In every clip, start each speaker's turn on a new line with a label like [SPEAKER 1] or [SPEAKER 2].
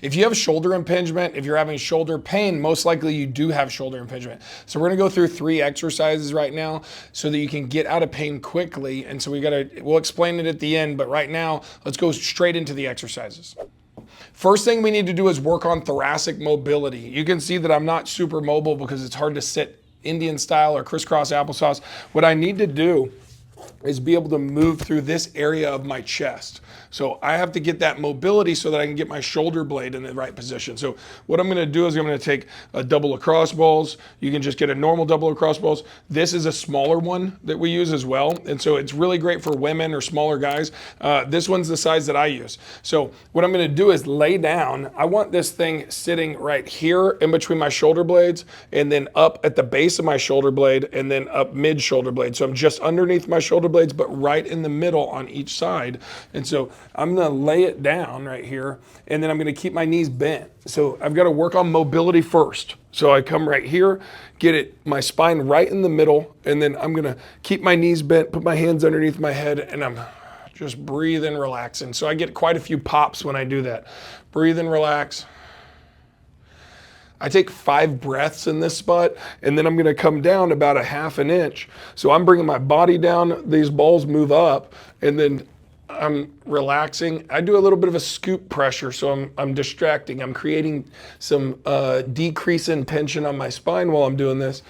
[SPEAKER 1] if you have shoulder impingement, if you're having shoulder pain, most likely you do have shoulder impingement. So we're gonna go through 3 exercises right now so that you can get out of pain quickly. And so we'll explain it at the end, but right now, let's go straight into the exercises. First thing we need to do is work on thoracic mobility. You can see that I'm not super mobile because it's hard to sit Indian style or crisscross applesauce. What I need to do is be able to move through this area of my chest. So I have to get that mobility so that I can get my shoulder blade in the right position. So what I'm gonna do is I'm gonna take a double lacrosse balls. You can just get a normal double lacrosse balls. This is a smaller one that we use as well. And so it's really great for women or smaller guys. This one's the size that I use. So what I'm gonna do is lay down. I want this thing sitting right here in between my shoulder blades and then up at the base of my shoulder blade and then up mid shoulder blade. So I'm just underneath my shoulder blades, but right in the middle on each side. And so I'm gonna lay it down right here, and then I'm gonna keep my knees bent. So I've gotta work on mobility first. So I come right here, get my spine right in the middle, and then I'm gonna keep my knees bent, put my hands underneath my head, and I'm just breathing, relaxing. So I get quite a few pops when I do that. Breathe and relax. I take 5 breaths in this spot, and then I'm gonna come down about a 1/2 inch. So I'm bringing my body down, these balls move up, and then I'm relaxing. I do a little bit of a scoop pressure, so I'm distracting. I'm creating some decrease in tension on my spine while I'm doing this.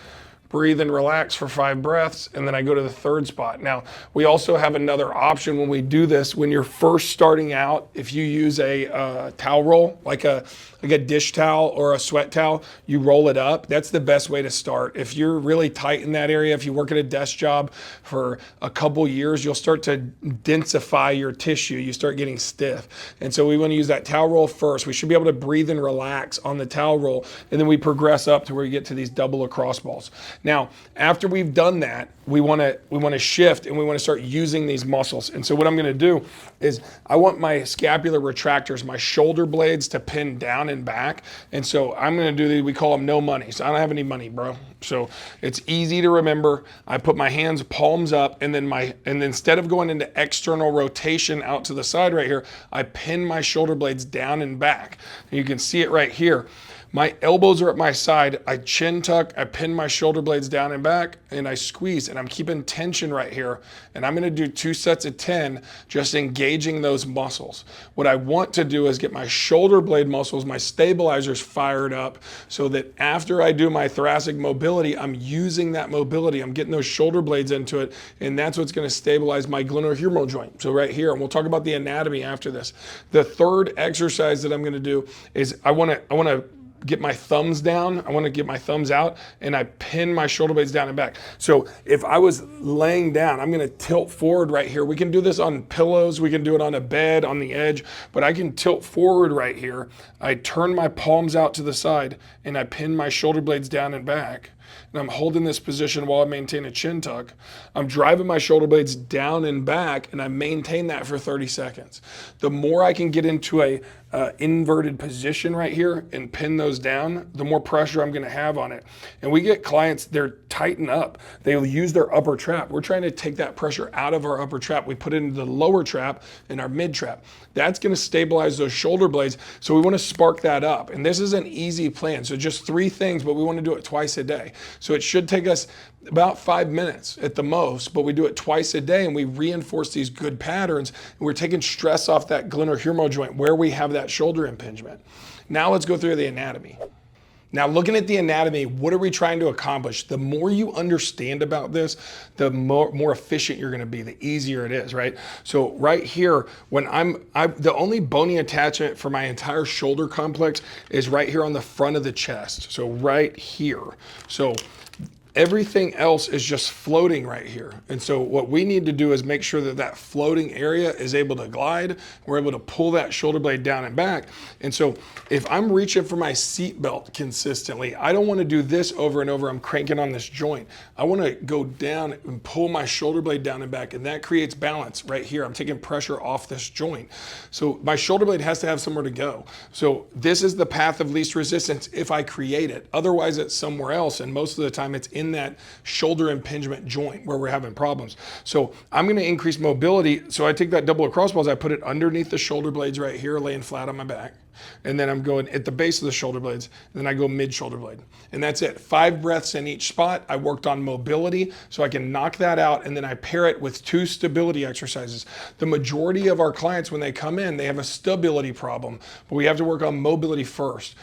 [SPEAKER 1] Breathe and relax for 5 breaths, and then I go to the 3rd spot. Now, we also have another option when we do this. When you're first starting out, if you use a towel roll, like a dish towel or a sweat towel, you roll it up. That's the best way to start. If you're really tight in that area, if you work at a desk job for a couple years, you'll start to densify your tissue. You start getting stiff. And so we want to use that towel roll first. We should be able to breathe and relax on the towel roll, and then we progress up to where you get to these double lacrosse balls. Now, after we've done that, we want to shift and we want to start using these muscles. And so what I'm going to do is I want my scapular retractors, my shoulder blades, to pin down and back. And so I'm going to do these, we call them no money. So I don't have any money, bro. So it's easy to remember. I put my hands palms up, and then instead of going into external rotation out to the side right here, I pin my shoulder blades down and back. And you can see it right here. My elbows are at my side. I chin tuck, I pin my shoulder blades down and back, and I squeeze, and I'm keeping tension right here. And I'm gonna do 2 sets of 10, just engaging those muscles. What I want to do is get my shoulder blade muscles, my stabilizers fired up, so that after I do my thoracic mobility, I'm using that mobility. I'm getting those shoulder blades into it, and that's what's gonna stabilize my glenohumeral joint. So right here, and we'll talk about the anatomy after this. The 3rd exercise that I'm gonna do is I wanna get my thumbs down, I want to get my thumbs out, and I pin my shoulder blades down and back. So if I was laying down, I'm going to tilt forward right here. We can do this on pillows, we can do it on a bed, on the edge, but I can tilt forward right here. I turn my palms out to the side, and I pin my shoulder blades down and back. And I'm holding this position while I maintain a chin tuck. I'm driving my shoulder blades down and back, and I maintain that for 30 seconds. The more I can get into a inverted position right here and pin those down, the more pressure I'm gonna have on it. And we get clients, they're tighten up. They'll use their upper trap. We're trying to take that pressure out of our upper trap. We put it into the lower trap and our mid trap. That's gonna stabilize those shoulder blades. So we wanna spark that up. And this is an easy plan. So just 3 things, but we wanna do it twice a day. So it should take us about 5 minutes at the most, but we do it twice a day, and we reinforce these good patterns, and we're taking stress off that glenohumeral joint where we have that shoulder impingement. Now let's go through the anatomy. Now, looking at the anatomy, what are we trying to accomplish? The more you understand about this, the more efficient you're gonna be, the easier it is, right? So right here, when the only bony attachment for my entire shoulder complex is right here on the front of the chest. So right here. So everything else is just floating right here. And so what we need to do is make sure that that floating area is able to glide. We're able to pull that shoulder blade down and back. And so if I'm reaching for my seat belt consistently, I don't want to do this over and over. I'm cranking on this joint. I want to go down and pull my shoulder blade down and back, and that creates balance right here. I'm taking pressure off this joint. So my shoulder blade has to have somewhere to go. So this is the path of least resistance if I create it. Otherwise, it's somewhere else, and most of the time it's in that shoulder impingement joint where we're having problems. So I'm going to increase mobility. So I take that double across balls, I put it underneath the shoulder blades right here, laying flat on my back. and then I'm going at the base of the shoulder blades, and then I go mid shoulder blade. And that's it. 5 breaths in each spot. I worked on mobility so I can knock that out, and then I pair it with 2 stability exercises. The majority of our clients, when they come in, they have a stability problem, but we have to work on mobility first.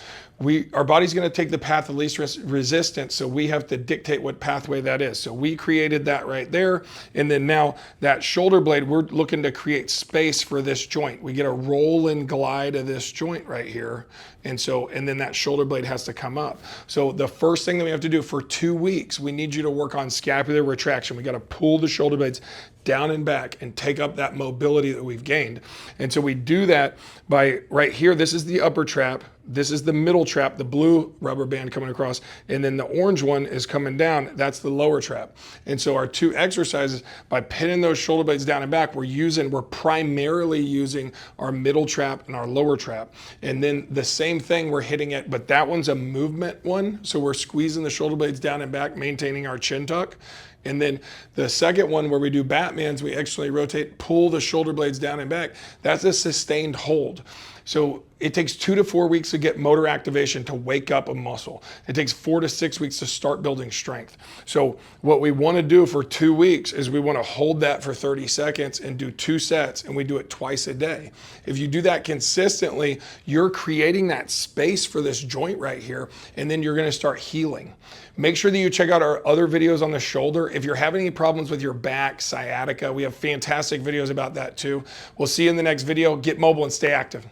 [SPEAKER 1] Our body's going to take the path of least resistance, so we have to dictate what pathway that is. So we created that right there, and then now that shoulder blade, we're looking to create space for this joint. We get a roll and glide of this joint right here, and then that shoulder blade has to come up. So the first thing that we have to do for 2 weeks, we need you to work on scapular retraction. We got to pull the shoulder blades down and back and take up that mobility that we've gained. And so we do that by right here. This is the upper trap. This is the middle trap, the blue rubber band coming across, and then the orange one is coming down. That's the lower trap. And so our 2 exercises, by pinning those shoulder blades down and back, we're primarily using our middle trap and our lower trap. And then the same thing, we're hitting it, but that one's a movement one. So we're squeezing the shoulder blades down and back, maintaining our chin tuck. And then the second one, where we do Batmans, we actually rotate, pull the shoulder blades down and back. That's a sustained hold. So it takes 2 to 4 weeks to get motor activation to wake up a muscle. It takes 4 to 6 weeks to start building strength. So what we want to do for 2 weeks is we want to hold that for 30 seconds and do 2 sets, and we do it twice a day. If you do that consistently, you're creating that space for this joint right here, and then you're going to start healing. Make sure that you check out our other videos on the shoulder. If you're having any problems with your back, sciatica, we have fantastic videos about that too. We'll see you in the next video. Get mobile and stay active.